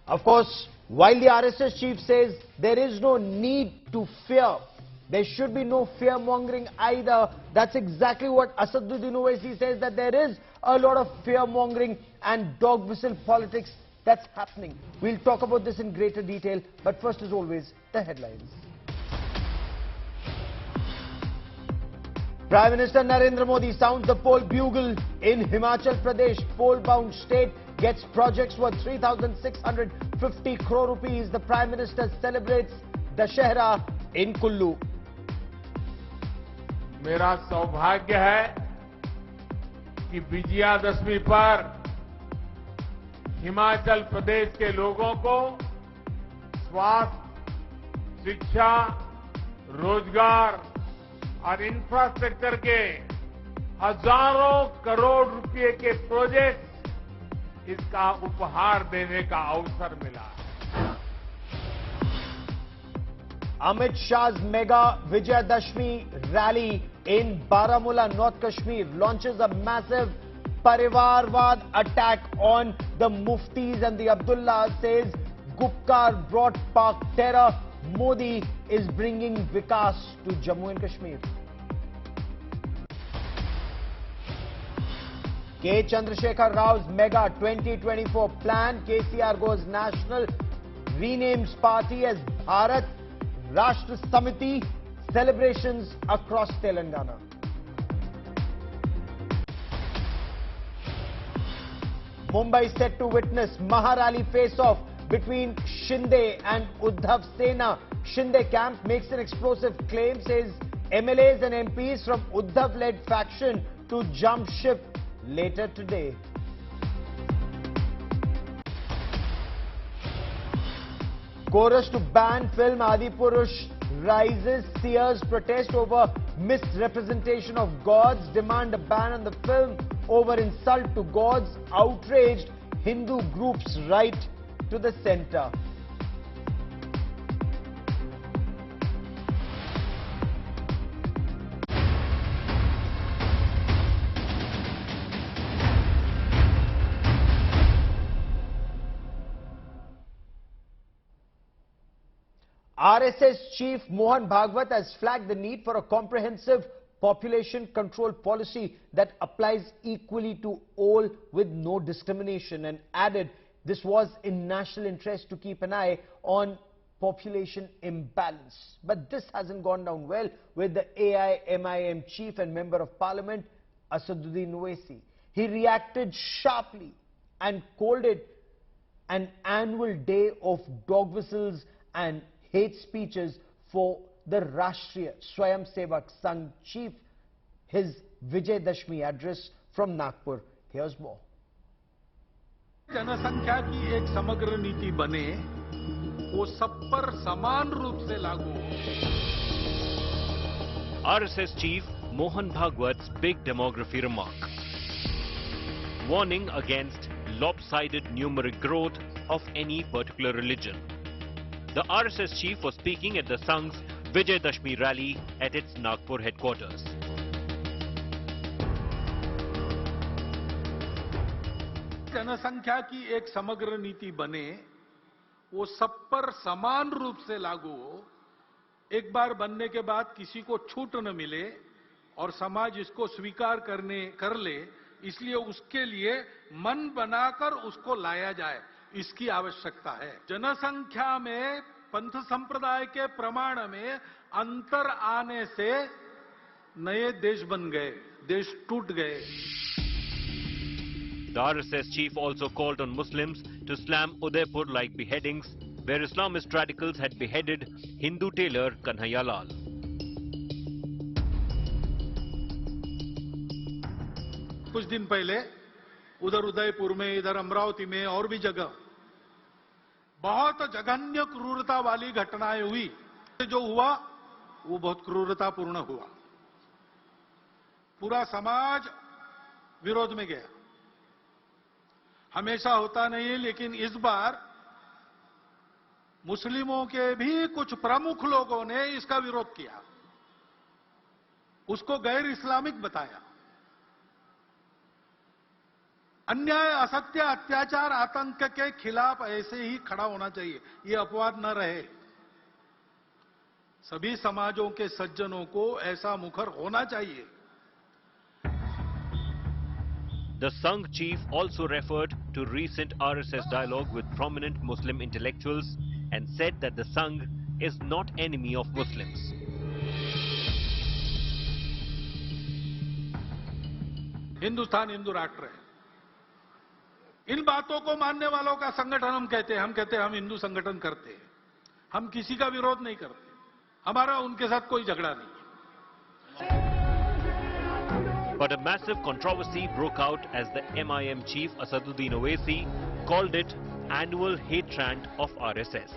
Of course, while the RSS chief says there is no need to fear, there should be no fear-mongering either. That's exactly what Asaduddin Owaisi says, that there is a lot of fear-mongering and dog whistle politics that's happening. We'll talk about this in greater detail, but first, as always, the headlines. Prime Minister Narendra Modi sounds the poll bugle in Himachal Pradesh. Poll-bound state gets projects worth 3,650 crore rupees. The Prime Minister celebrates Dussehra in Kullu. मेरा सौभाग्य है कि विजयादशमी पर हिमाचल प्रदेश के लोगों को स्वास्थ्य, शिक्षा, रोजगार और इंफ्रास्ट्रक्चर के हजारों करोड़ रुपए के प्रोजेक्ट इसका उपहार देने का अवसर मिला। Amit Shah's mega Vijayadashmi rally in Baramulla, North Kashmir, launches a massive Parivarvad attack on the Muftis, and the Abdullah says Gupkar brought Pak terror. Modi is bringing Vikas to Jammu and Kashmir. K. Chandrasekhar Rao's mega 2024 plan. KCR goes national, renames party as Bharat Rashtra Samiti, celebrations across Telangana. Mumbai set to witness Maharali face-off between Shinde and Uddhav Sena. Shinde camp makes an explosive claim, says MLAs and MPs from Uddhav-led faction to jump ship later today. Chorus to ban film Adipurush rises. Seers protest over misrepresentation of gods. Demand a ban on the film over insult to gods. Outraged Hindu groups write to the centre. RSS chief Mohan Bhagwat has flagged the need for a comprehensive population control policy that applies equally to all with no discrimination, and added this was in national interest to keep an eye on population imbalance. But this hasn't gone down well with the AIMIM chief and member of parliament Asaduddin Owaisi. He reacted sharply and called it an annual day of dog whistles and hate speeches for the Rashtriya Swayam Sevak Sangh chief. His Vijayadashmi address from Nagpur. Here's more. जनसंख्या की एक समग्र नीति बने, वो सब पर समान रूप से लागू हो। RSS chief Mohan Bhagwat's big demography remark, warning against lopsided numeric growth of any particular religion. The RSS chief was speaking at the Sangh's Vijayadashmi rally at its Nagpur headquarters. जनसंख्या की एक समग्र नीति बने, वो सब पर समान रूप से लागू हो। एक बार बनने के बाद किसी को छूट न मिले और समाज इसको स्वीकार कर ले, इसलिए उसके लिए मन बनाकर उसको लाया जाए, इसकी आवश्यकता है। जनसंख्या में पंथ संप्रदाय के प्रमाण में अंतर आने से नए देश बन गए, देश टूट गए। The RSS chief also called on Muslims to slam Udaipur-like beheadings, where Islamist radicals had beheaded Hindu tailor Kanhaiya Lal. कुछ दिन पहले उधर उदयपुर में, इधर अमरावती में और भी जगह बहुत जघन्य क्रूरता वाली घटनाएं हुई। जो हुआ वो बहुत क्रूरतापूर्ण हुआ। पूरा समाज विरोध में गया। हमेशा होता नहीं है, लेकिन इस बार मुस्लिमों के भी कुछ प्रमुख लोगों ने इसका विरोध किया, उसको गैर इस्लामिक बताया। अन्याय, असत्य, अत्याचार, आतंक के खिलाफ ऐसे ही खड़ा होना चाहिए, ये अपवाद न रहे। सभी समाजों के सज्जनों को ऐसा मुखर होना चाहिए। The Sangh chief also referred to recent RSS dialogue with prominent Muslim intellectuals and said that the Sangh is not enemy of Muslims. Hindustan Hindu राष्ट्र है। इन बातों को मानने वालों का संगठन हम कहते हैं हम हिंदू संगठन करते हैं। हम किसी का विरोध नहीं करते, हमारा उनके साथ कोई झगड़ा नहीं। But a massive controversy broke out as the MIM chief Asaduddin Owaisi called it annual hate rant of RSS.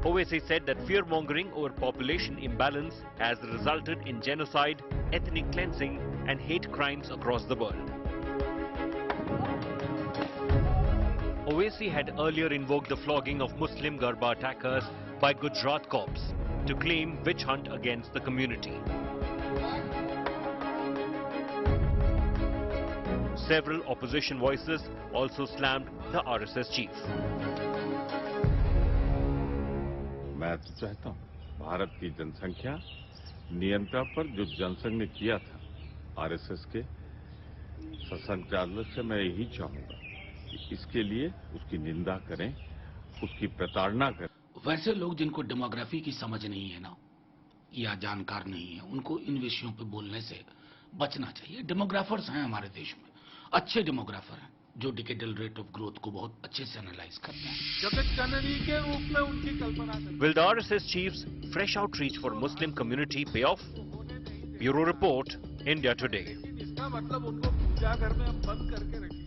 Owaisi said that fear-mongering over population imbalance has resulted in genocide, ethnic cleansing and hate crimes across the world. Owaisi had earlier invoked the flogging of Muslim Garba attackers by Gujarat cops to claim witch hunt against the community. Several opposition voices also slammed the RSS chief. मैं तो चाहता हूँ भारत की जनसंख्या नियंत्रण पर जो जनसंघ ने किया था आरएसएस के संचालक से मैं यही चाहूंगा कि इसके लिए उसकी निंदा करें, उसकी प्रताड़ना करें। वैसे लोग जिनको डेमोग्राफी की समझ नहीं है ना या जानकार नहीं है, उनको इन विषयों पे बोलने से बचना चाहिए। डेमोग्राफर्स हैं हमारे देश में, अच्छे डेमोग्राफर हैं जो डिकेडल रेट ऑफ ग्रोथ को बहुत अच्छे से एनालाइज करते हैं। जगत जननी के रूप में उनकी कल्पना करते हैं। Will the RSS chief's fresh outreach for Muslim community pay off? Bureau Report, India Today. इसका मतलब उनको पूजा घर में हम बंद करके रखें।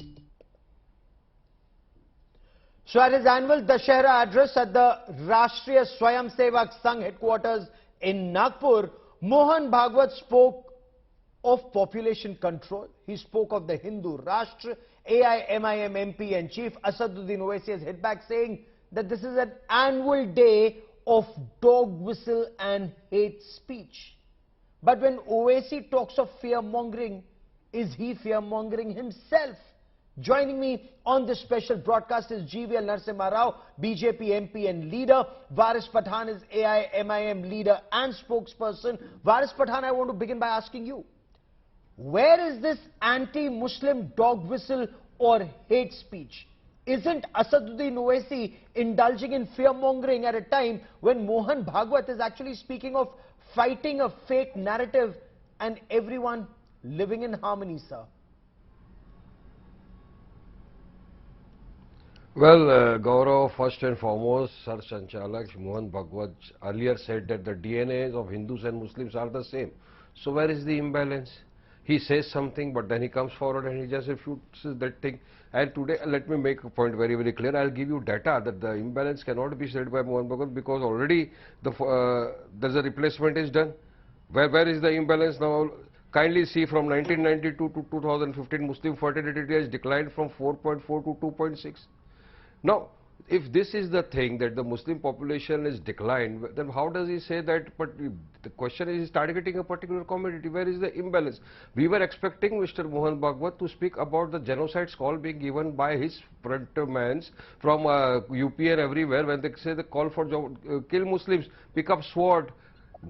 So at his annual Dussehra address at the Rashtriya Swayamsevak Sangh headquarters in Nagpur, Mohan Bhagwat spoke of population control. He spoke of the Hindu Rashtra. AIMIM MP and Chief Asaduddin Owaisi has hit back saying that this is an annual day of dog whistle and hate speech. But when Owaisi talks of fear-mongering, is he fear-mongering himself? Joining me on this special broadcast is GVL Narasimha Rao, BJP MP and leader. Varis Pathan is AIMIM leader and spokesperson. Varis Pathan, I want to begin by asking you, where is this anti-Muslim dog whistle or hate speech? Isn't Asaduddin Owaisi indulging in fear-mongering at a time when Mohan Bhagwat is actually speaking of fighting a fake narrative and everyone living in harmony, sir? Well, Gaurav, first and foremost, Sir Sanchalak Mohan Bhagwat earlier said that the DNAs of Hindus and Muslims are the same. So where is the imbalance? He says something, but then he comes forward and he just refutes that thing. And today, let me make a point very, very clear. I'll give you data that the imbalance cannot be said by Mohan Bhagwat because already there's a replacement is done. Where is the imbalance now? Kindly see, from 1992 to 2015, Muslim fertility has declined from 4.4 to 2.6. Now, if this is the thing that the Muslim population is declined, then how does he say that? But the question is, he's targeting a particular community. Where is the imbalance? We were expecting Mr. Mohan Bhagwat to speak about the genocides call being given by his frontmans from UP and everywhere when they say the call for kill Muslims, pick up sword,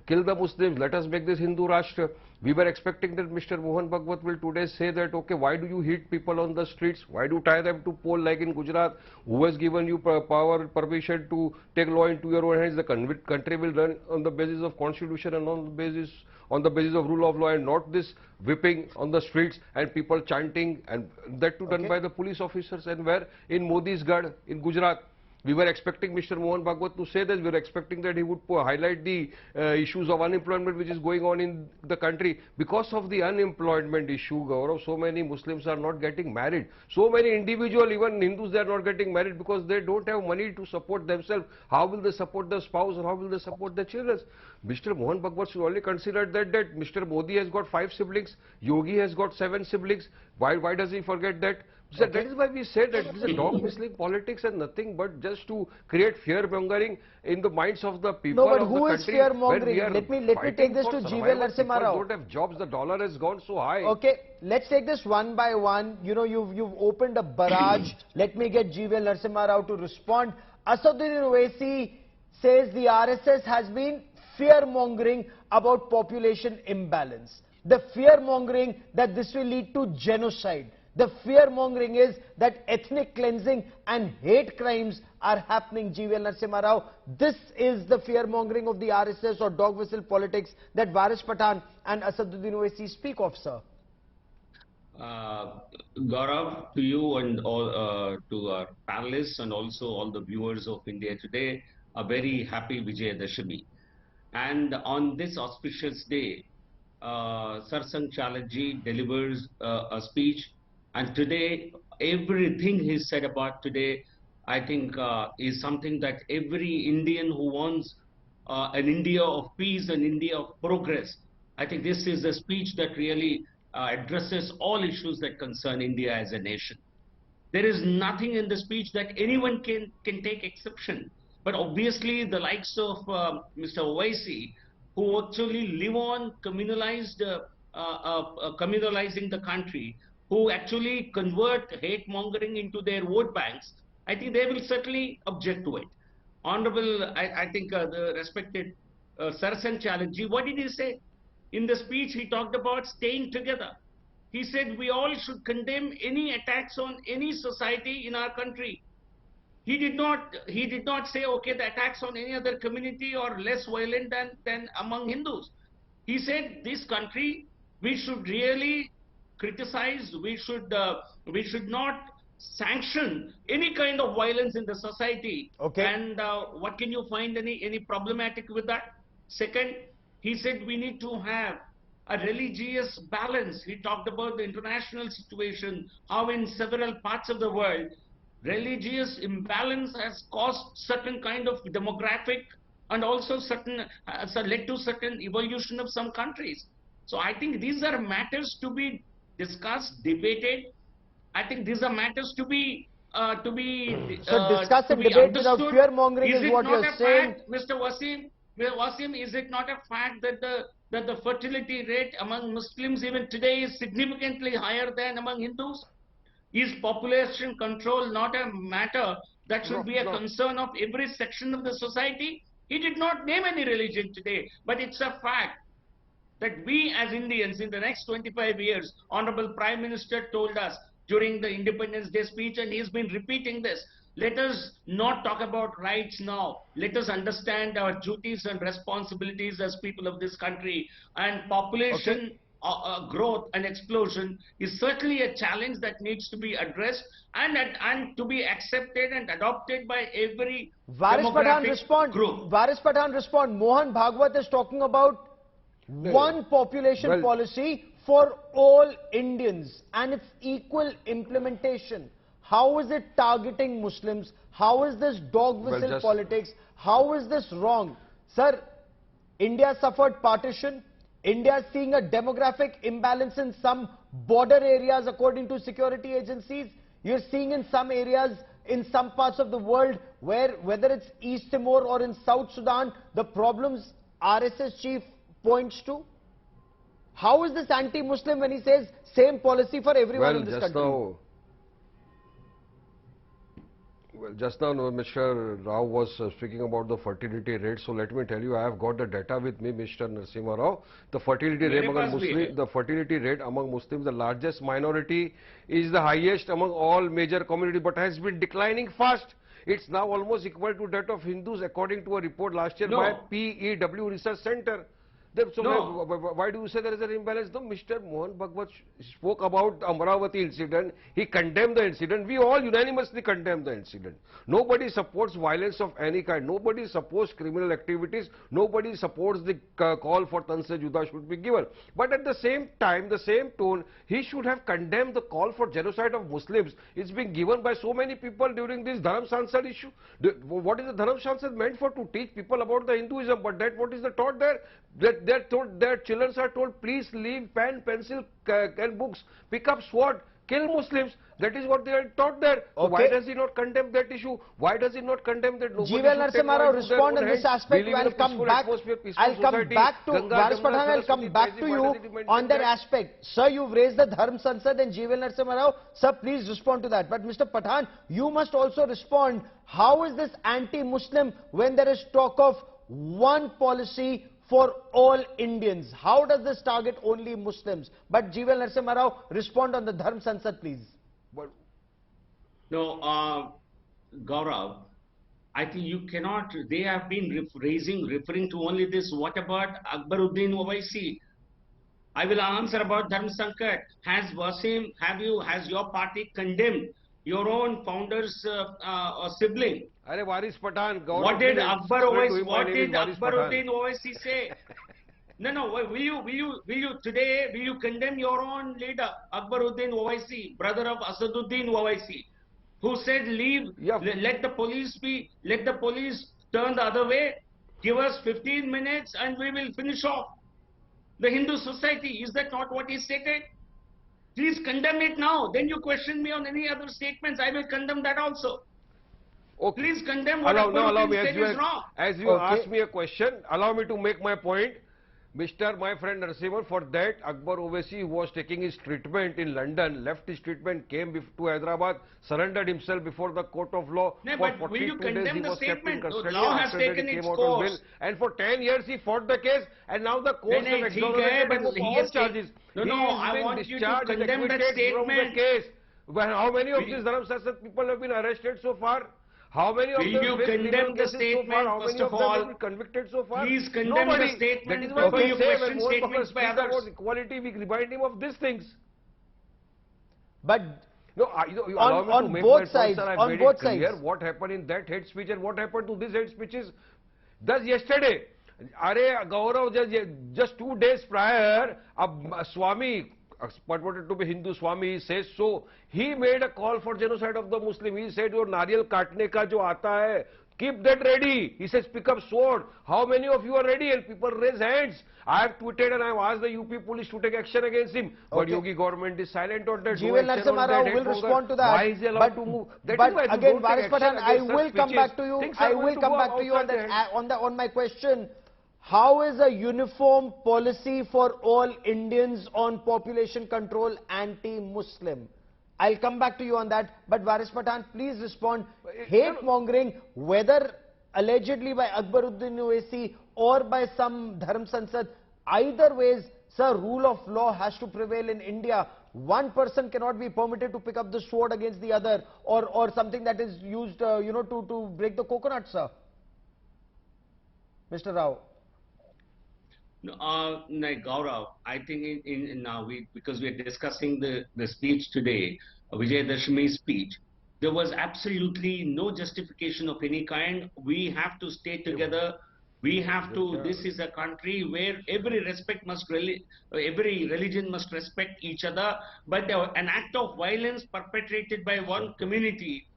kill the Muslims, let us make this Hindu Rashtra. We were expecting that Mr. Mohan Bhagwat will today say that, okay, why do you hit people on the streets? Why do you tie them to pole like in Gujarat? Who has given you power, permission to take law into your own hands? The country will run on the basis of constitution and on the basis of rule of law, and not this whipping on the streets and people chanting, and that too done by the police officers. And where? In Modi's Garh in Gujarat. We were expecting Mr. Mohan Bhagwat to say this. We were expecting that he would highlight the issues of unemployment which is going on in the country. Because of the unemployment issue, Gaurav, so many Muslims are not getting married. So many individuals, even Hindus, they are not getting married because they don't have money to support themselves. How will they support their spouse, or how will they support their children? Mr. Mohan Bhagwat should only consider that Mr. Modi has got 5 siblings, Yogi has got 7 siblings. Why does he forget that? So that is why we said that this is dog whistling politics and nothing but just to create fear mongering in the minds of the people. No, but of who the is country fear mongering? when we Let me are take this fighting to for GVL survival. Narasimha People Rao. don't have jobs. The dollar has gone so high. Okay, let's take this one by one. You know, you've opened a barrage. Let me get GVL Narasimha Rao to respond. Asaduddin Owaisi says the RSS has been fear-mongering about population imbalance. The fear-mongering that this will lead to genocide. The fear-mongering is that ethnic cleansing and hate crimes are happening, GVL Narasimha Rao. This is the fear-mongering of the RSS or dog whistle politics that Varis Pathan and Asaduddin Owaisi speak of, sir. Gaurav, to you and all to our panelists and also all the viewers of India Today, a very happy Vijayadashami. And on this auspicious day, Sarsang Chatterjee delivers a speech, and today everything he said about today, I think, is something that every Indian who wants an India of peace, an India of progress, I think this is a speech that really addresses all issues that concern India as a nation. There is nothing in the speech that anyone can take exception. But obviously, the likes of Mr. Owaisi, who actually live on communalizing the country, who actually convert hate mongering into their vote banks, I think they will certainly object to it. Honorable, I think the respected Sarsang Chatterjee, what did he say? In the speech, he talked about staying together. He said we all should condemn any attacks on any society in our country. He did not say, okay, the attacks on any other community are less violent than among Hindus. He said this country, we should really criticize, we should not sanction any kind of violence in the society. Okay. And what can you find any problematic with that? Second, he said we need to have a religious balance. He talked about the international situation, how in several parts of the world, religious imbalance has caused certain kind of demographic and also led to certain evolution of some countries. So I think these are matters to be discussed, debated. I think these are matters to be So discuss and debate understood. without fear-mongering is what you're saying. Fact, Mr. Wasim, is it not a fact that the fertility rate among Muslims even today is significantly higher than among Hindus? Is population control not a matter that should be a concern of every section of the society? He did not name any religion today, but it's a fact that we as Indians in the next 25 years, Honorable Prime Minister told us during the Independence Day speech, and he's been repeating this, let us not talk about rights now. Let us understand our duties and responsibilities as people of this country. And population growth and explosion is certainly a challenge that needs to be addressed and to be accepted and adopted by every demographic group. Varis Pathan respond. Mohan Bhagwat is talking about one population policy for all Indians and its equal implementation. How is it targeting Muslims? How is this dog whistle politics? How is this wrong? Sir, India suffered partition. India is seeing a demographic imbalance in some border areas according to security agencies. You're seeing in some areas, in some parts of the world, where whether it's East Timor or in South Sudan, the problems RSS chief points to. How is this anti-Muslim when he says same policy for everyone in this country? Just now Mr. Rao was speaking about the fertility rate. So let me tell you, I have got the data with me, Mr. Narasimha Rao. The fertility rate among Muslims, the largest minority, is the highest among all major communities, but has been declining fast. It's now almost equal to that of Hindus, according to a report last year by PEW Research Center. So why do you say there is an imbalance? No, Mr. Mohan Bhagwat spoke about the Amravati incident. He condemned the incident. We all unanimously condemn the incident. Nobody supports violence of any kind. Nobody supports criminal activities. Nobody supports the call for Tan Se Juda should be given. But at the same time, the same tone, he should have condemned the call for genocide of Muslims. It's been given by so many people during this Dharam Sansad issue. What is the Dharam Sansad meant for? To teach people about the Hinduism. But that what is the thought there? That they're told, their children are told, please leave pen, pencil and books, pick up sword, kill Muslims. That is what they are taught there. So why Okay. does he not condemn that issue? Why does he not condemn that nobody Jeeval should take Narasimha law Rao, into their respond own on this hands? aspect. We live in a I'll come peaceful back. atmosphere, peaceful I'll come society. back to Ganga, Varis Jamuna, Pathan. I'll come Saraswati, back to why you does he mention on that that? aspect. Sir, you've raised the Dharm Sansad and Jeeval Narasimha Rao. Sir, please respond to that. But Mr. Pathan, you must also respond. How is this anti-Muslim when there is talk of one policy for all Indians? How does this target only Muslims? But Jeeval Narasimha Rao, respond on the Dharm Sansad, please. No, Gaurav, I think you cannot, they have been referring to only this. What about Akbaruddin Owaisi? I will answer about Dharm Sankat. Has Wasim, has your party condemned your own founder's sibling? Arey Varis Pathan, Gaurav, What did please Akbaruddin Owaisi say? No. Will you condemn your own leader, Akbaruddin Owaisi, brother of Asaduddin Owaisi, who said let the police turn the other way, give us 15 minutes and we will finish off the Hindu society? Is that not what he stated? Please condemn it now. Then you question me on any other statements. I will condemn that also. Okay. Please condemn what allow me, said is wrong. as you asked me a question, allow me to make my point. Mr. My friend Narasimhan, for that Akbar Owaisi was taking his treatment in London, left his treatment, came to Hyderabad, surrendered himself before the court of law. No, for but 42 will you days condemn he the was kept in statement? custody. Law has After that taken he its came out on course. bail. And for 10 years he fought the case, and now the court has exonerated him of all charges. No, he I is being want you to discharged and condemn that acquitted from the statement. case. But how many of these Dharam Sasad people have been arrested so far? How many of Will them you face criminal condemn the cases so statement, far? How first many of of them all? have been convicted so far? Please condemn the Nobody. statement That is why before we you say question when Mohan Bhagwat statements by speaks others. about equality, we remind him of these things. But No, you allow me on to make both my sides, point, sir. I've on made both it clear sides. what happened in that hate speech and what happened to these hate speeches. Thus yesterday, Gaurav, just 2 days prior, a Swami, purported to be Hindu Swami, says so. He made a call for genocide of the Muslim. He said, your nariyal kaatne ka jo aata hai, keep that ready. He says, pick up sword. How many of you are ready? And people raise hands. I have tweeted and I have asked the UP police to take action against him. But Yogi government is silent on that. Jeeval Narasimha Rao will respond to that. Why is he allowed to move? That but is why again, Varis Pathan, I will come back to you. I will come back to you on my question. How is a uniform policy for all Indians on population control anti-Muslim? I'll come back to you on that. But Varis Pathan, please respond. Hate mongering, whether allegedly by Akbaruddin Owaisi or by some Dharm Sansad, either ways, sir, rule of law has to prevail in India. One person cannot be permitted to pick up the sword against the other, or something that is used, to break the coconut, sir. Mr. Rao. No, Gaurav, I think because we are discussing the speech today, Vijayadashmi's speech, there was absolutely no justification of any kind. We have to stay together. We have to. This is a country where every religion must respect each other. But an act of violence perpetrated by one community,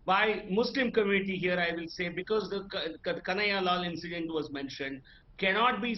by Muslim community here, I will say, because the Kanhaiya Lal incident was mentioned, cannot be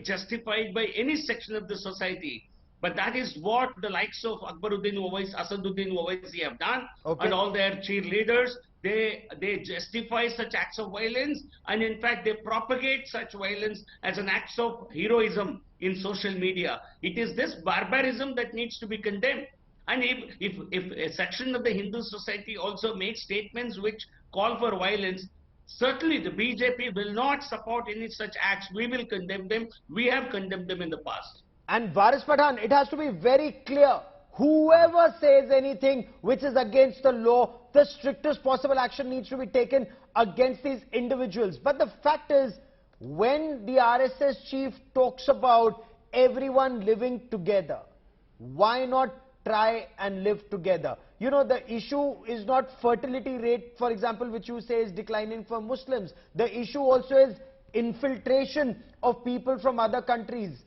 justified by any section of the society. But that is what the likes of Akbaruddin Owaisi, Asaduddin Owaisi have done, and all their cheerleaders. They justify such acts of violence, and in fact they propagate such violence as an act of heroism in social media. It is this barbarism that needs to be condemned. And if a section of the Hindu society also makes statements which call for violence, certainly the BJP will not support any such acts. We will condemn them. We have condemned them in the past. And Varis Pathan, it has to be very clear. Whoever says anything which is against the law, the strictest possible action needs to be taken against these individuals. But the fact is, when the RSS chief talks about everyone living together, why not try and live together? You know, the issue is not fertility rate, for example, which you say is declining for Muslims. The issue also is infiltration of people from other countries,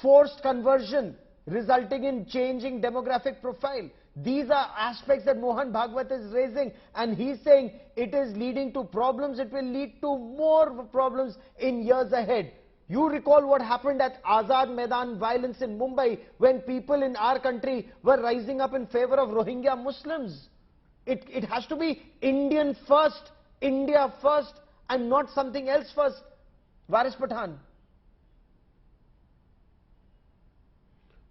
forced conversion, resulting in changing demographic profile. These are aspects that Mohan Bhagwat is raising, and he's saying it is leading to problems. It will lead to more problems in years ahead. You recall what happened at Azad Maidan violence in Mumbai when people in our country were rising up in favor of Rohingya Muslims. It has to be Indian first, India first, and not something else first. Varis Pathan.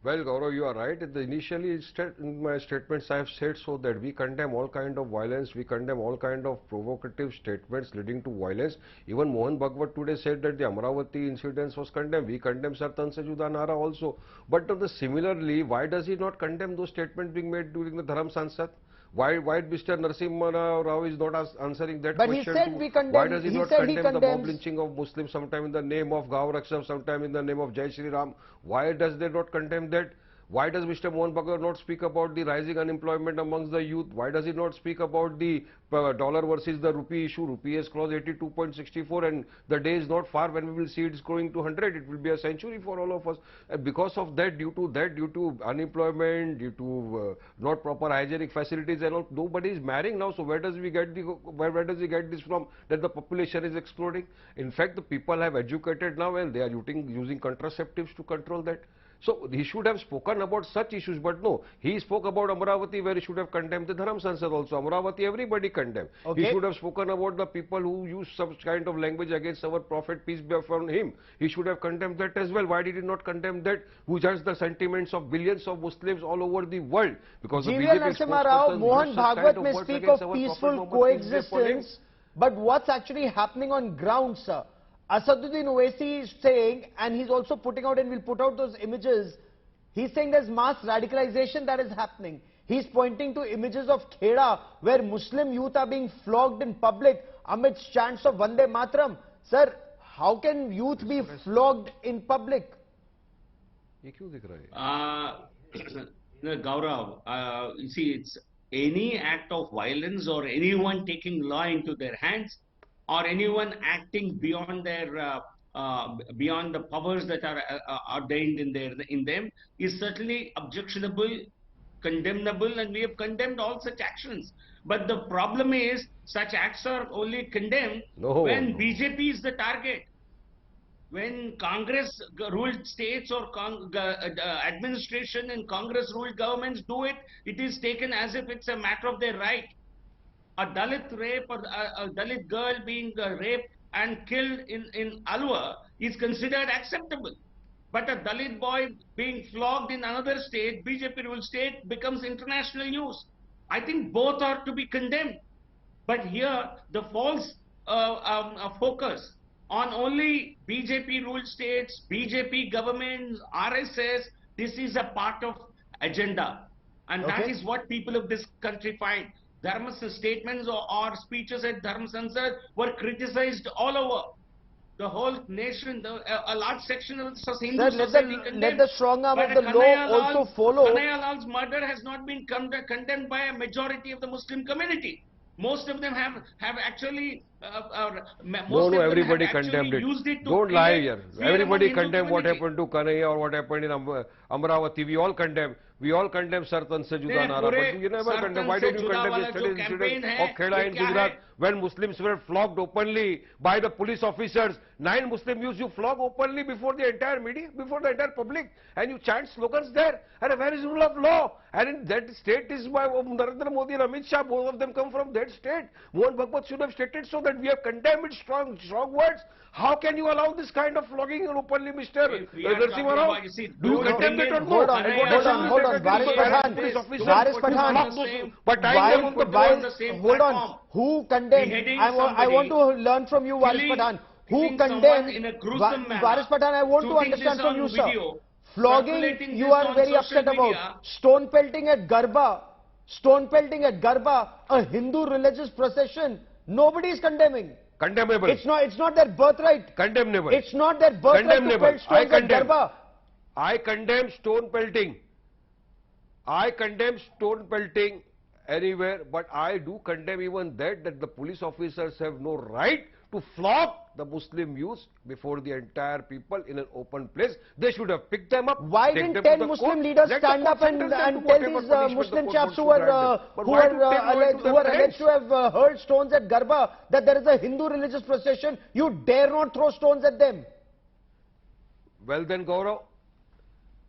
Well, Gaurav, you are right. Initially, in my statements, I have said so that we condemn all kind of violence, we condemn all kind of provocative statements leading to violence. Even Mohan Bhagwat today said that the Amravati incidents was condemned. We condemn Sartan se Juda Nara also. But similarly, why does he not condemn those statements being made during the Dharam Sansad? Why Mr. Narasimha Rao is not answering that but question? But he said we condemn. Why does he not condemn the mob condemns. lynching of Muslims, sometime in the name of Gaur Raksha, sometime in the name of Jai Shri Ram? Why does they not condemn that? Why does Mr. Mohan Bhagwat not speak about the rising unemployment amongst the youth? Why does he not speak about the dollar versus the rupee issue? Rupee has crossed 82.64 and the day is not far when we will see it is going to 100. It will be a century for all of us. And because of that, due to unemployment, due to not proper hygienic facilities and all, nobody is marrying now. So where does he get this from, that the population is exploding? In fact, the people have educated now and they are using contraceptives to control that. So he should have spoken about such issues, but no, he spoke about Amravati where he should have condemned the Dharam Sansad also. Amravati everybody condemned. Okay. He should have spoken about the people who use some kind of language against our Prophet, peace be upon him. He should have condemned that as well. Why did he not condemn that? Who judged the sentiments of billions of Muslims all over the world? Because the BJP Narasimha Rao, Mohan Bhagwat may speak of peaceful coexistence, but what's actually happening on ground, sir? Asaduddin Owaisi is saying, and he's also putting out, and we'll put out those images, he's saying there's mass radicalization that is happening. He's pointing to images of Kheda where Muslim youth are being flogged in public amidst chants of Vande Mataram. Sir, how can youth be flogged in public? Gaurav, you see, it's any act of violence or anyone taking law into their hands, or anyone acting beyond their beyond the powers that are ordained in them is certainly objectionable, condemnable, and we have condemned all such actions. But the problem is such acts are only condemned when BJP is the target. When Congress ruled states or administration and Congress ruled governments do it, it is taken as if it's a matter of their right. A Dalit rape or a Dalit girl being raped and killed in Alwar is considered acceptable. But a Dalit boy being flogged in another state, BJP ruled state, becomes international news. I think both are to be condemned. But here, the false focus on only BJP ruled states, BJP governments, RSS, this is a part of agenda. And that is what people of this country find. Dharma's statements or speeches at Dharma Sansad were criticized all over. The whole nation, a large section of Hindu society condemned. Let the strong arm of the law also follow. Kanhaiya Lal's murder has not been condemned by a majority of the Muslim community. Most of them have actually everybody condemned it. Don't lie here. Everybody condemned what happened to Kanhaiya or what happened in Amravati. We all condemn. We all condemn Sartan se Juda Nara, but you never condemn. Why did you condemn yesterday's incident of Kheda in Gujarat when Muslims were flogged openly by the police officers? 9 Muslim youths you flog openly before the entire media, before the entire public, and you chant slogans there. And where is rule of law? And in that state is by Narendra Modi and Amit Shah. Both of them come from that state. Mohan Bhagwat should have stated so that we have condemned it, strong words. How can you allow this kind of flogging openly, Mr. Narasimha Rao? Do you condemn it or not? Hold on, Varis Pathan. But hold on. Who condemned? I want to learn from you, Varis Pathan. Who condemned? Varis Pathan, I want to understand from you, sir. Flogging, you are very upset about. Stone pelting at Garba, a Hindu religious procession. Nobody is condemning. Condemnable. It's not their birthright. Condemnable. It's not their birthright to pelt stones at Garba. I condemn stone pelting. I condemn stone pelting anywhere, but I do condemn even that the police officers have no right to flog the Muslim youths before the entire people in an open place. They should have picked them up. Why didn't 10 Muslim leaders stand up and tell these Muslim chaps who were alleged to have hurled stones at Garba that there is a Hindu religious procession? You dare not throw stones at them. Well then, Gaurav,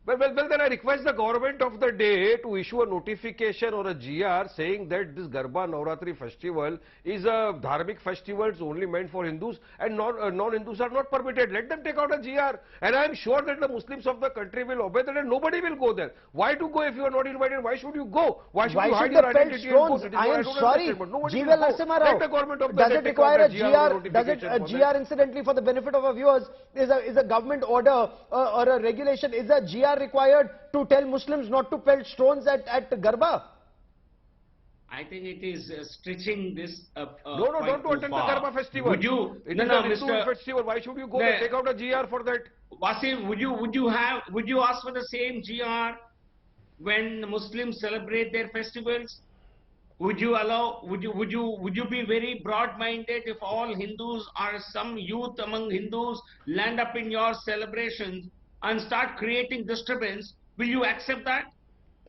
well, then I request the government of the day to issue a notification or a GR saying that this Garba Navratri festival is a dharmic festival, it's only meant for Hindus, and non-Hindus are not permitted. Let them take out a GR, and I am sure that the Muslims of the country will obey that, and nobody will go there. Why to go if you are not invited? Why should you go? Why should you hide your identity and go? I am sorry, Jeeval Narasimha Let the government of the does day it take require out a GR? GR? Does it a GR, incidentally, for the benefit of our viewers, is a government order or a regulation? Is a GR required to tell Muslims not to pelt stones at Garba? I think it is stretching this No, don't attend the Garba festival. Would you? It is a Hindu festival. Why should you go there? Take out a GR for that. Wasim, would you ask for the same GR when Muslims celebrate their festivals? Would you be very broad-minded if all Hindus or some youth among Hindus land up in your celebrations and start creating disturbance? Will you accept that?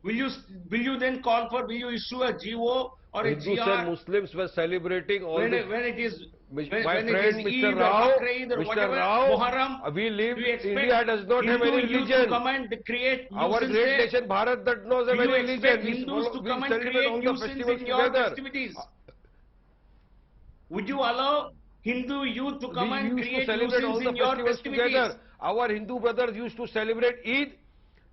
Will you then call for, will you issue a GO or a Hindus GR? and Muslims were celebrating all when this. it is My when friend, it is Mr. Eid or Rao, Bakrid or Mr. whatever, Rao, Muharram, we live, do you expect India does not have any Hindu youth to religion. come and create Our nuisance great there? nation, Bharat, that knows have Do you any expect religion. Hindus to come and celebrate create all the nuisance festivals in your together. festivities? Would you allow Hindu youth to come and We used to create celebrate all nuisance the in your festivals festivities? together. Our Hindu brothers used to celebrate Eid,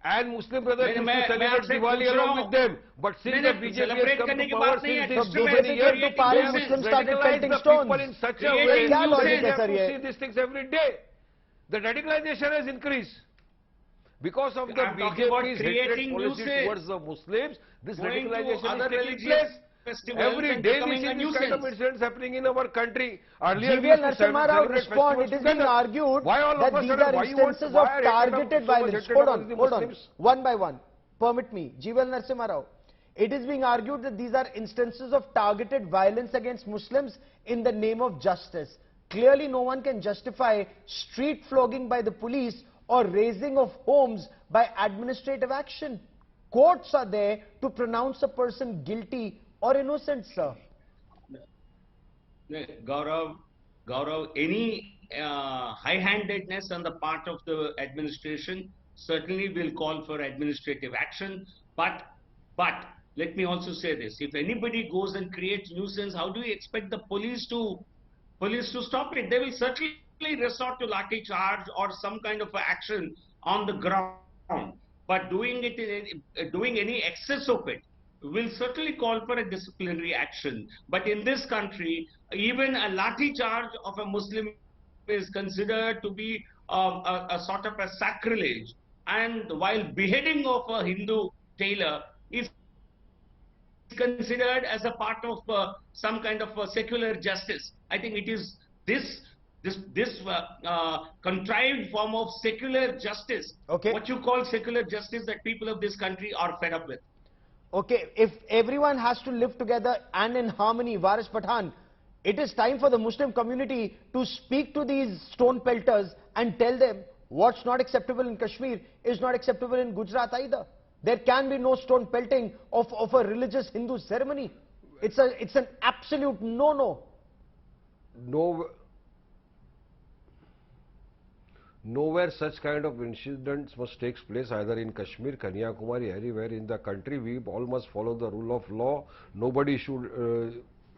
and Muslim brothers used to मैं celebrate आपसे Diwali पूछ रहा along हूँ। with them. But since the BJP has celebrate come करने to की power बात नहीं है, since disturbance, many years, creating they have nuisance, started radicalized pelting the stones. people in such a Creating way क्या that logic they है have sir to ये? see these things every day. The radicalization has increased. Because of the I'm talking about BJP's creating hatred policy nuisance. towards the Muslims, this Going to radicalization is other taking religious place. festivals Every and day we becoming see a this kind of nuisance. incidents happening in our country. Earlier we Jeeval used to Narasimha Rao celebrate respond. It festivals is being together. argued Why all that of a these sudden, are why you want- instances why of are hatred targeted so much violence. hatred Hold among the on, hold on. Muslims? One by one. Permit me. Jeeval Narasimha Rao. It is being argued that these are instances of targeted violence against Muslims in the name of justice. Clearly, no one can justify street flogging by the police or razing of homes by administrative action. Courts are there to pronounce a person guilty or innocent, sir. Gaurav, any high-handedness on the part of the administration certainly will call for administrative action. But let me also say this: if anybody goes and creates nuisance, how do you expect the police to stop it? They will certainly resort to lathi charge or some kind of action on the ground. But doing any excess of it will certainly call for a disciplinary action. But in this country, even a lathi charge of a Muslim is considered to be a sort of a sacrilege. And while beheading of a Hindu tailor is considered as a part of some kind of secular justice. I think it is this contrived form of secular justice, Okay. what you call secular justice, that people of this country are fed up with. Okay, if everyone has to live together and in harmony, Varis Pathan, it is time for the Muslim community to speak to these stone pelters and tell them what's not acceptable in Kashmir is not acceptable in Gujarat either. There can be no stone pelting of a religious Hindu ceremony. It's an absolute no-no. Nowhere such kind of incidents must take place, either in Kashmir, Kanyakumari, anywhere in the country. We all must follow the rule of law. Nobody should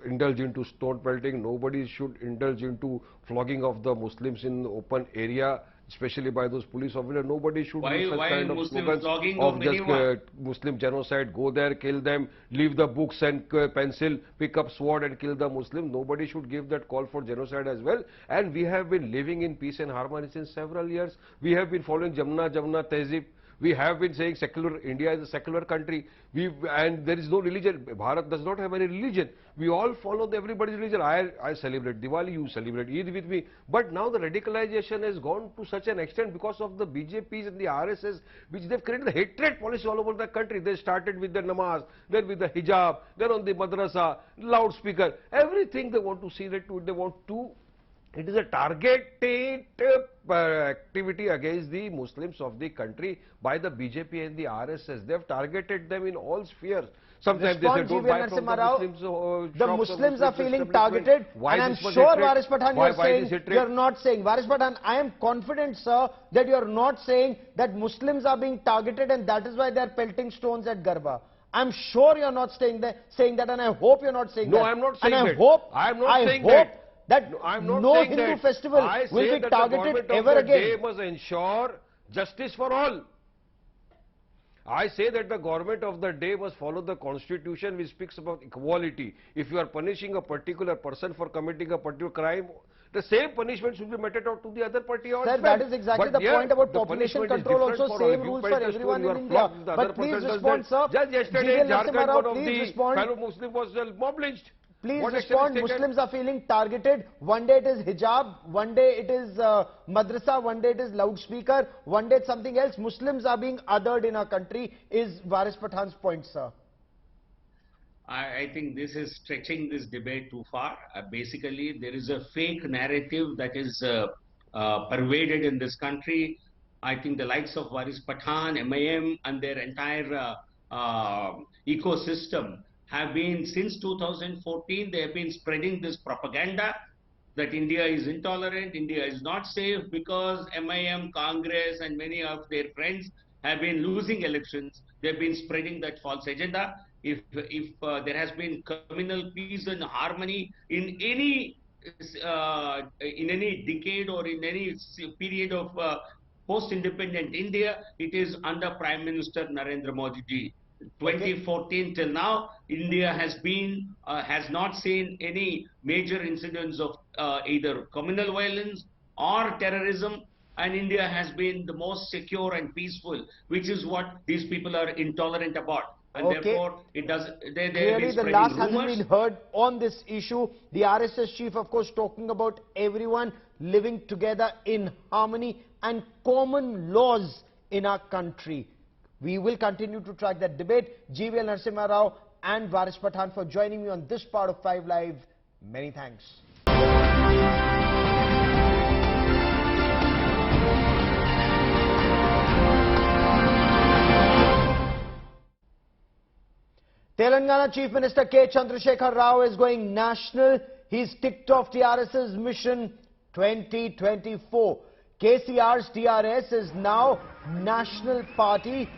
indulge into stone pelting. Nobody should indulge into flogging of the Muslims in open area, especially by those police officers. Nobody should do such kind of Muslim slogans flogging of of just anyone? Muslim genocide. Go there, kill them, leave the books and pencil, pick up sword and kill the Muslim. Nobody should give that call for genocide as well. And we have been living in peace and harmony since several years. We have been following Jamna Tehzeeb. We have been saying secular, India is a secular country, and there is no religion. Bharat does not have any religion. We all follow everybody's religion. I celebrate Diwali, you celebrate Eid with me. But now the radicalization has gone to such an extent because of the BJPs and the RSS, which they've created a hatred policy all over the country. They started with the namaz, then with the hijab, then on the madrasa, loudspeaker, everything they want to see that they want to. It is a targeted activity against the Muslims of the country by the BJP and the RSS. They have targeted them in all spheres. Sometimes they say Respond, don't GV buy from the Narasimha Rao. Muslims. The Muslims are feeling targeted, and I'm sure, Varis Pathan, you're not saying, Varis Pathan, I am confident, sir, that you're not saying that Muslims are being targeted and that is why they're pelting stones at Garba. I'm sure you're not saying that, and I hope you're not saying that. No, I'm not saying that. I hope that no Hindu that. festival will be targeted ever again. Day must ensure justice for all. I say that the government of the day must follow the constitution which speaks about equality. If you are punishing a particular person for committing a particular crime, the same punishment should be meted out to the other party also. Sir, that is exactly the point about population control also, same rules for everyone in India. But please respond, sir. Just yesterday in Jharkhand, one of the fellow Muslim was mob lynched. Please respond. Muslims are feeling targeted. One day it is hijab, one day it is madrasa, one day it is loudspeaker, one day it's something else. Muslims are being othered in our country, is Varis Pathan's point, sir. I think this is stretching this debate too far. Basically, there is a fake narrative that is pervaded in this country. I think the likes of Varis Pathan, AIMIM, and their entire ecosystem have been, since 2014, they have been spreading this propaganda that India is intolerant, India is not safe, because AIMIM, Congress, and many of their friends have been losing elections. They've been spreading that false agenda. If there has been communal peace and harmony in any decade or in any period of post-independent India, it is under Prime Minister Narendra Modi ji. 2014 till now, India has not seen any major incidents of either communal violence or terrorism, and India has been the most secure and peaceful, which is what these people are intolerant about. And therefore, it does. Clearly, the last hasn't been heard on this issue. The RSS chief, of course, talking about everyone living together in harmony and common laws in our country. We will continue to track that debate. GVL Narasimha Rao and Varis Pathan for joining me on this part of 5 Live. Many thanks. Telangana Chief Minister K. Chandrasekhar Rao is going national. He's ticked off TRS's mission 2024. KCR's TRS is now National Party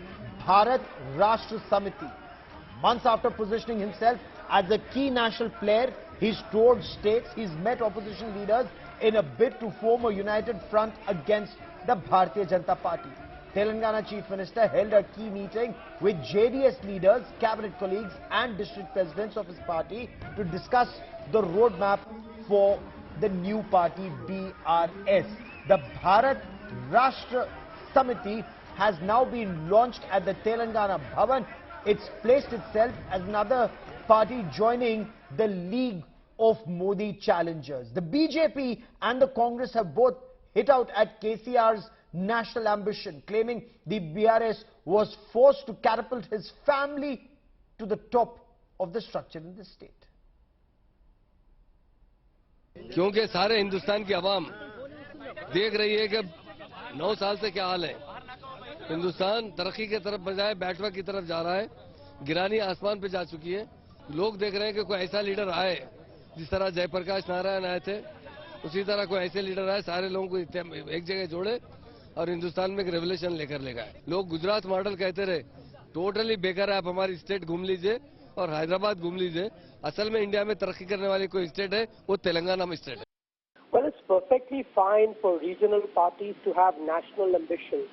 Bharat Rashtra Samiti. Months after positioning himself as a key national player, he's toured states, he's met opposition leaders in a bid to form a united front against the Bharatiya Janata Party. Telangana Chief Minister held a key meeting with JDS leaders, cabinet colleagues and district presidents of his party to discuss the roadmap for the new party BRS. The Bharat Rashtra Samiti has now been launched at the Telangana Bhavan. It's placed itself as another party joining the League of Modi Challengers. The BJP and the Congress have both hit out at KCR's national ambition, claiming the BRS was forced to catapult his family to the top of the structure in the state. क्योंकि सारे हिंदुस्तान की आवाम देख रही है कि 9 साल से क्या हाल है। हिंदुस्तान तरक्की की तरफ बजाय बैठवा की तरफ जा रहा है, गिरानी आसमान पे जा चुकी है। लोग देख रहे हैं कि कोई ऐसा लीडर आए, जिस तरह जयप्रकाश नारायण आए थे, उसी तरह कोई ऐसे लीडर आए, सारे लोगों को एक जगह जोड़े और हिंदुस्तान में एक रेवोल्यूशन लेकर ले गए। लोग गुजरात मॉडल कहते रहे, टोटली बेकार है, आप हमारी स्टेट घूम लीजिए और हैदराबाद घूम लीजिए। असल में इंडिया में तरक्की करने वाली कोई स्टेट है, वो तेलंगाना में स्टेट है। Well, it's perfectly fine for regional parties to have national ambitions.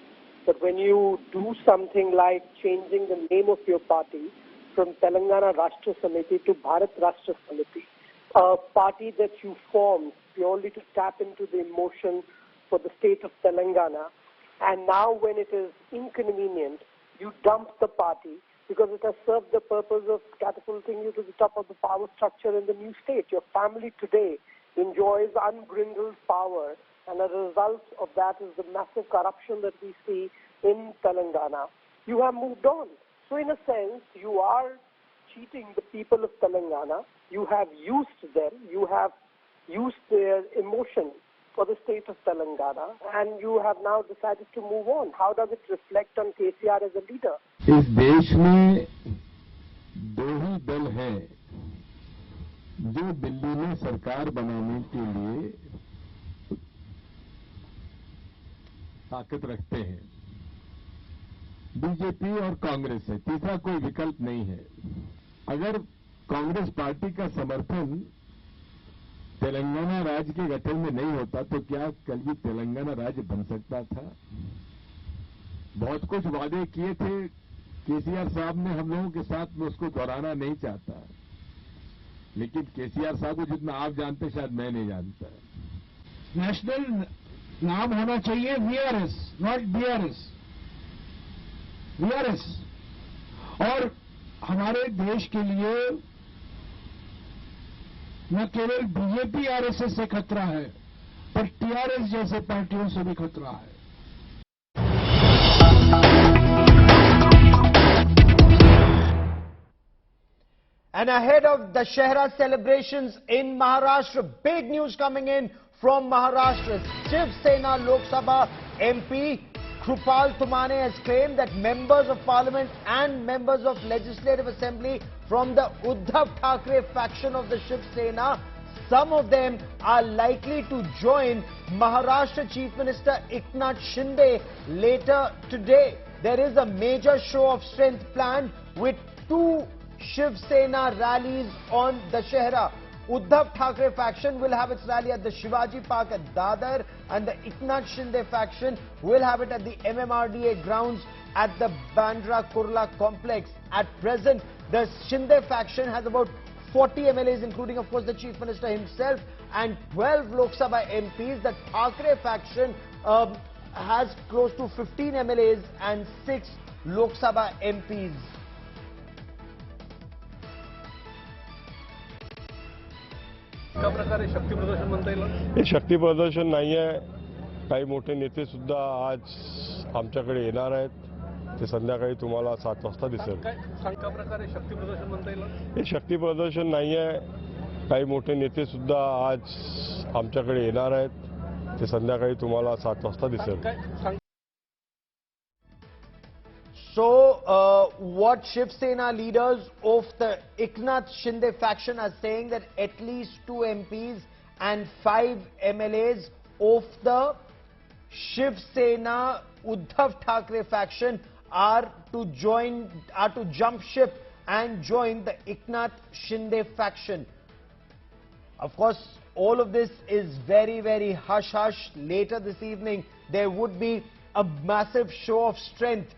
But when you do something like changing the name of your party from Telangana Rashtra Samiti to Bharat Rashtra Samiti, a party that you formed purely to tap into the emotion for the state of Telangana, and now when it is inconvenient, you dump the party because it has served the purpose of catapulting you to the top of the power structure in the new state. Your family today enjoys unbridled power, and as a result of that is the massive corruption that we see in Telangana. You have moved on. So in a sense, you are cheating the people of Telangana. You have used them. You have used their emotion for the state of Telangana, and you have now decided to move on. How does it reflect on KCR as a leader? इस देश में दल हैं जो दिल्ली में सरकार बनाने के लिए ताकत रखते हैं। बीजेपी और कांग्रेस है, तीसरा कोई विकल्प नहीं है। अगर कांग्रेस पार्टी का समर्थन तेलंगाना राज्य के गठन में नहीं होता तो क्या कल भी तेलंगाना राज्य बन सकता था? बहुत कुछ वादे किए थे केसीआर साहब ने हम लोगों के साथ, में उसको दोहराना नहीं चाहता, लेकिन केसीआर साहब को जितना आप जानते शायद मैं नहीं जानता। नेशनल नाम होना चाहिए वीआरएस, नॉट बीआरएस, वीआरएस। और हमारे देश के लिए न केवल बीजेपी आरएसएस से खतरा है, पर टीआरएस जैसे पार्टियों से भी खतरा है। And ahead of the Dussehra celebrations in Maharashtra, big news coming in from Maharashtra. Shiv Sena Lok Sabha MP Krupal Tumane has claimed that members of parliament and members of legislative assembly from the Uddhav Thackeray faction of the Shiv Sena, some of them are likely to join Maharashtra Chief Minister Eknath Shinde later today. There is a major show of strength planned with two Shiv Sena rallies on Dussehra. Uddhav Thackeray faction will have its rally at the Shivaji Park at Dadar, and the Eknath Shinde faction will have it at the MMRDA grounds at the Bandra Kurla complex. At present, the Shinde faction has about 40 MLAs, including of course the Chief Minister himself, and 12 Lok Sabha MPs. The Thackeray faction has close to 15 MLAs and 6 Lok Sabha MPs. हे शक्ती प्रदर्शन नाही आहे. काही मोठे नेते सुद्धा आज आमच्याकडे येणार आहेत. ते संध्याकाळी तुम्हाला 7 वाजता दिसेल. हे शक्ती प्रदर्शन नाही आहे. काही मोठे नेते सुद्धा आज आमच्याकडे येणार आहेत. ते संध्याकाळी तुम्हाला 7 वाजता दिसेल. So, what Shiv Sena leaders of the Eknath Shinde faction are saying that at least 2 MPs and 5 MLAs of the Shiv Sena Uddhav Thackeray faction are to jump ship and join the Eknath Shinde faction. Of course, all of this is very, very hush-hush. Later this evening, there would be a massive show of strength.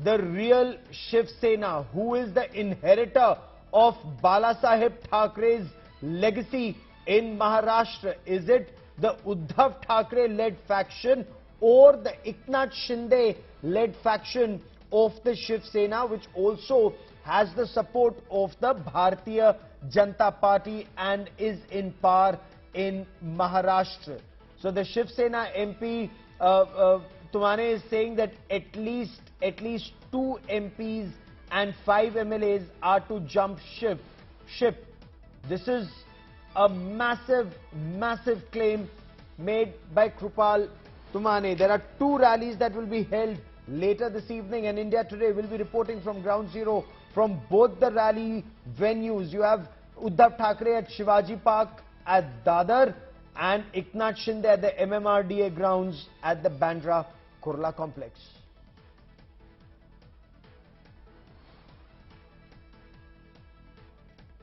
The real Shiv Sena, who is the inheritor of Balasaheb Thakeray's legacy in Maharashtra? Is it the Uddhav Thackeray-led faction or the Eknath Shinde-led faction of the Shiv Sena, which also has the support of the Bharatiya Janata Party and is in power in Maharashtra? So the Shiv Sena MP Tumane is saying that at least 2 MPs and 5 MLAs are to jump ship. This is a massive claim made by Krupal Tumane. There are 2 rallies that will be held later this evening, and India Today will be reporting from ground zero from both the rally venues. You have Uddhav Thackeray at Shivaji Park at Dadar and Eknath Shinde at the MMRDA grounds at the Bandra Kurla complex.